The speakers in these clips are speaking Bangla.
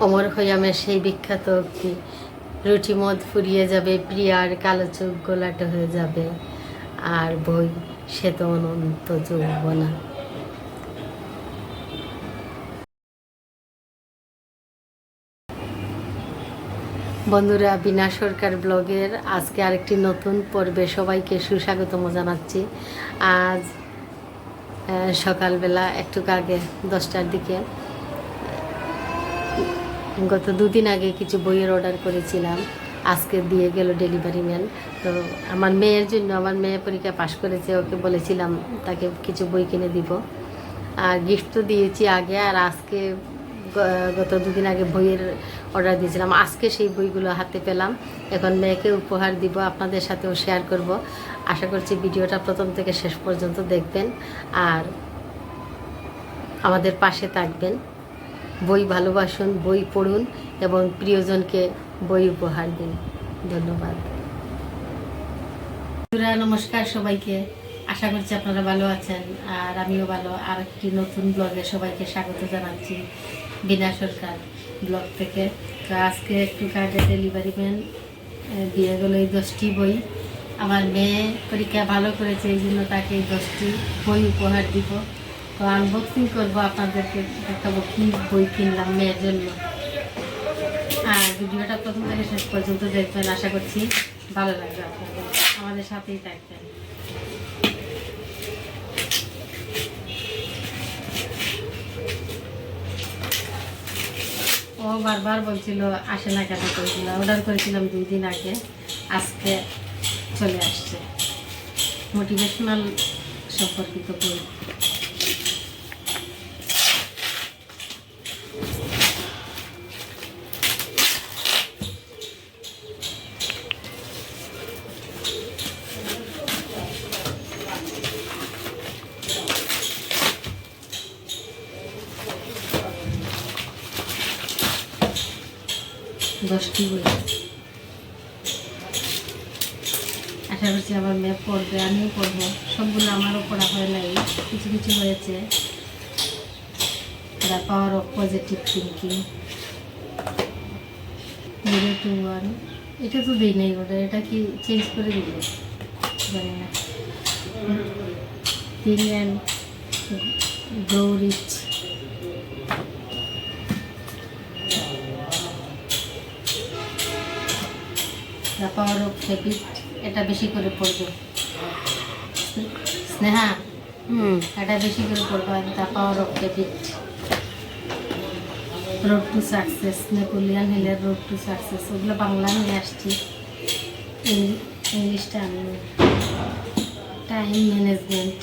অমর খৈয়ামের সেই বিখ্যাত উক্তি, রুটি মদ ফুরিয়ে যাবে, প্রিয়ার কালো চোখ গোলাটে হয়ে যাবে, আর বই সে তো অনন্ত যৌবনা। বন্ধুরা, বিনা সরকার ব্লগের আজকে আরেকটি নতুন পর্বে সবাইকে সুস্বাগতম জানাচ্ছি। আজ সকালবেলা একটু আগে 10টার দিকে, গত দুদিন আগে কিছু বইয়ের অর্ডার করেছিলাম, আজকে দিয়ে গেল ডেলিভারি ম্যান। তো আমার মেয়ের জন্য, আমার মেয়ে পরীক্ষা পাশ করেছে, ওকে বলেছিলাম তাকে কিছু বই কিনে দিব, আর গিফট তো দিয়েছি আগে, আর আজকে গত দুদিন আগে বইয়ের অর্ডার দিয়েছিলাম, আজকে সেই বইগুলো হাতে পেলাম। এখন মেয়েকে উপহার দিব, আপনাদের সাথেও শেয়ার করব। আশা করছি ভিডিওটা প্রথম থেকে শেষ পর্যন্ত দেখবেন আর আমাদের পাশে থাকবেন। বই ভালোবাসুন, বই পড়ুন এবং প্রিয়জনকে বই উপহার দিন। ধন্যবাদ। নমস্কার সবাইকে, আশা করছি আপনারা ভালো আছেন আর আমিও ভালো। আর একটি নতুন ব্লগে সবাইকে স্বাগত জানাচ্ছি বিনা সরকার ব্লগ থেকে। তো আজকে একটু আগে ডেলিভারি ম্যান দিয়ে গেলো এই 10টি বই। আমার মেয়ে পরীক্ষা ভালো করেছে, এই জন্য তাকে এই 10টি বই উপহার দিব। তো আনবক্সিং করবো, আপনাদেরকে দেখাবো কী বই কিনলাম মেয়ের জন্য। আর ভিডিওটা প্রথম থেকে শেষ পর্যন্ত দেখবেন, আশা করছি ভালো লাগবে আপনাদের, আমাদের সাথেই থাকবেন। ও বারবার বলছিল আসে না কেন, করেছিল অর্ডার করেছিলাম 2 দিন আগে, আজকে চলে আসছে। মোটিভেশনাল সম্পর্কিত বই। দশটি বই, আশা করছি আমার মেয়ে পড়বে, আমিও পড়বো। সবগুলো আমারও পড়া হয় নাই, কিছু কিছু হয়েছে। The power of positive thinking, 0 to 1। এটা তো দিই নাই ওটা, এটা কি চেঞ্জ করে দিলে জানি না। Think and grow rich, the power of habit, এটা বেশি করে পড়বো। স্নেহা, এটা বেশি করে পড়বো। The power of habit, road to success, Napoleon হিলের রোড টু সাকসেস। ওগুলো বাংলা নিয়ে আসছি, ইংলিশটা আমি। টাইম ম্যানেজমেন্ট,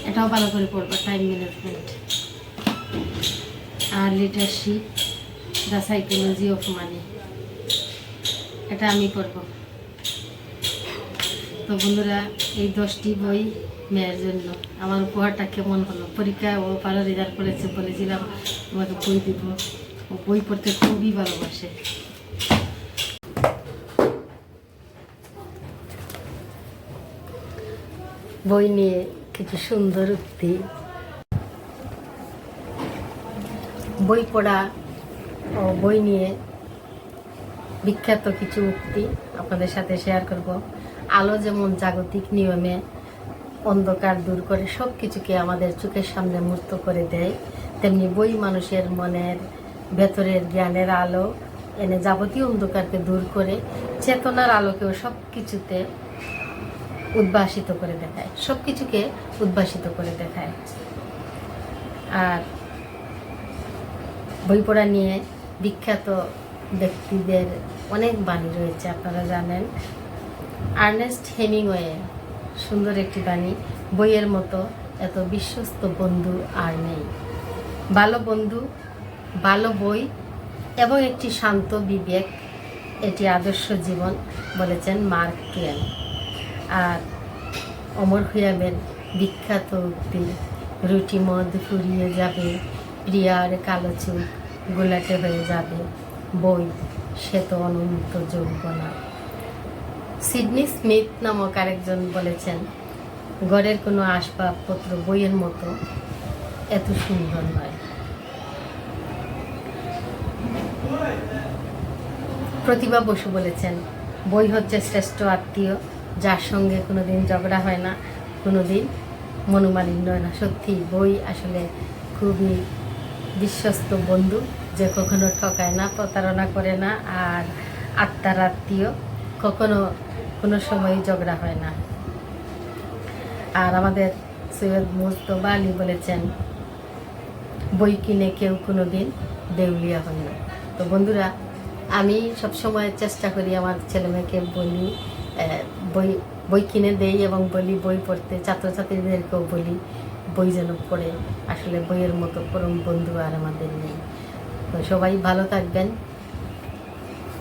এটাও ভালো করে পড়বো, টাইম ম্যানেজমেন্ট। আর leadership, the psychology of money, এটা আমি পড়বো। তো বন্ধুরা, এই 10টি বই মেয়ের জন্য। আমার উপহারটা কেমন হলো? পরীক্ষা ও ভালো রেজাল্ট করেছে, বলেছিলাম তোমাকে বই দিব। ও বই পড়তে খুবই ভালোবাসে। বই নিয়ে কিছু সুন্দর উক্তি, বই পড়া ও বই নিয়ে বিখ্যাত কিছু উক্তি আপনাদের সাথে শেয়ার করব। আলো যেমন জাগতিক নিয়মে অন্ধকার দূর করে সব কিছুকে আমাদের চোখের সামনে মূর্ত করে দেয়, তেমনি বই মানুষের মনের ভেতরের জ্ঞানের আলো এনে যাবতীয় অন্ধকারকে দূর করে চেতনার আলোকেও সব কিছুতে উদ্ভাসিত করে দেখায়, সব কিছুকে উদ্ভাসিত করে দেখায়। আর বই পড়া নিয়ে বিখ্যাত ব্যক্তিদের অনেক বাণী রয়েছে, আপনারা জানেন। আর্নেস্ট হেমিংওয়ে সুন্দর একটি বাণী, বইয়ের মতো এত বিশ্বস্ত বন্ধু আর নেই। ভালো বন্ধু, ভালো বই এবং একটি শান্ত বিবেক, এটি আদর্শ জীবন, বলেছেন মার্ক টুয়েন। আর অমর খৈয়ামের বিখ্যাত উক্তি, রুটি মদ ফুরিয়ে যাবে, প্রিয়ার কালো চোখ গোলাটে হয়ে যাবে, বই সে তো অনন্ত যৌবনা। সিডনি স্মিথ নামক আরেকজন বলেছেন, ঘরের কোনো আসবাবপত্র বইয়ের মতো এত সুন্দর নয়। প্রতিভা বসু বলেছেন, বই হচ্ছে শ্রেষ্ঠ আত্মীয়, যার সঙ্গে কোনোদিন ঝগড়া হয় না, কোনোদিন মনোমালিন্য হয় না। সত্যি বই আসলে খুবই বিশ্বস্ত বন্ধু, যে কখনো ঠকায় না, প্রতারণা করে না, আর আত্মার আত্মীয়, কখনো কোনো সময় ঝগড়া হয় না। আর আমাদের সৈয়দ মুজতবা আলী বলেছেন, বই কিনে কেউ কোনো দিন দেউলিয়া হয় না। তো বন্ধুরা, আমি সবসময় চেষ্টা করি আমার ছেলেমেয়েকে বলি, বই বই কিনে দেই এবং বলি বই পড়তে, ছাত্রছাত্রীদেরকেও বলি বই যেন পড়ে। আসলে বইয়ের মতো পরম বন্ধু আর আমাদের নেই। তো সবাই ভালো থাকবেন,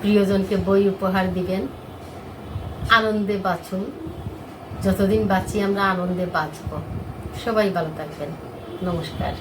প্রিয়জনকে বই উপহার দিবেন, আনন্দে বাঁচুন। যতদিন বাঁচি আমরা আনন্দে বাঁচব। সবাই ভালো থাকবেন। নমস্কার।